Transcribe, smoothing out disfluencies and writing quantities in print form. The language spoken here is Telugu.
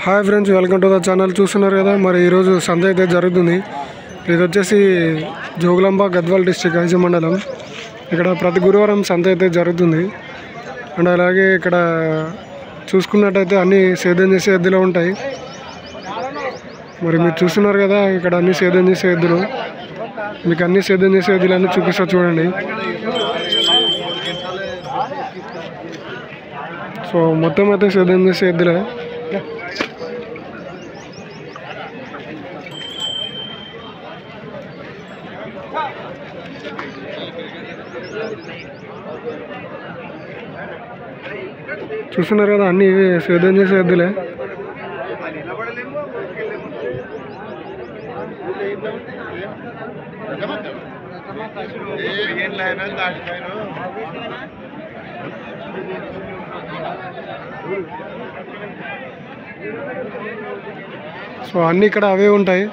Hi friends, welcome to the channel. చూస్తున్నారు కదా, మరి ఈరోజు సంత అయితే జరుగుతుంది. ఇది వచ్చేసి జోగులాంబ గద్వాల్ డిస్ట్రిక్ట్ ఐజ మండలం. ఇక్కడ ప్రతి గురువారం సంత అయితే జరుగుతుంది. అండ్ అలాగే ఇక్కడ చూసుకున్నట్టయితే అన్ని సేద్యం చేసే ఎద్దులు ఉంటాయి. మరి మీరు చూస్తున్నారు కదా, ఇక్కడ అన్ని సేద్యం చేసే ఎద్దులు. మీకు అన్ని సేద్యం చేసే ఎద్దులన్నీ చూపిస్తా చూడండి. సో మొత్తం అయితే సేద్యం చేసే ఎద్దులే. చూస్తున్నారు కదా, అన్ని సేద్యం చేసే ఎద్దులే. సో అన్నీ ఇక్కడ అవే ఉంటాయి.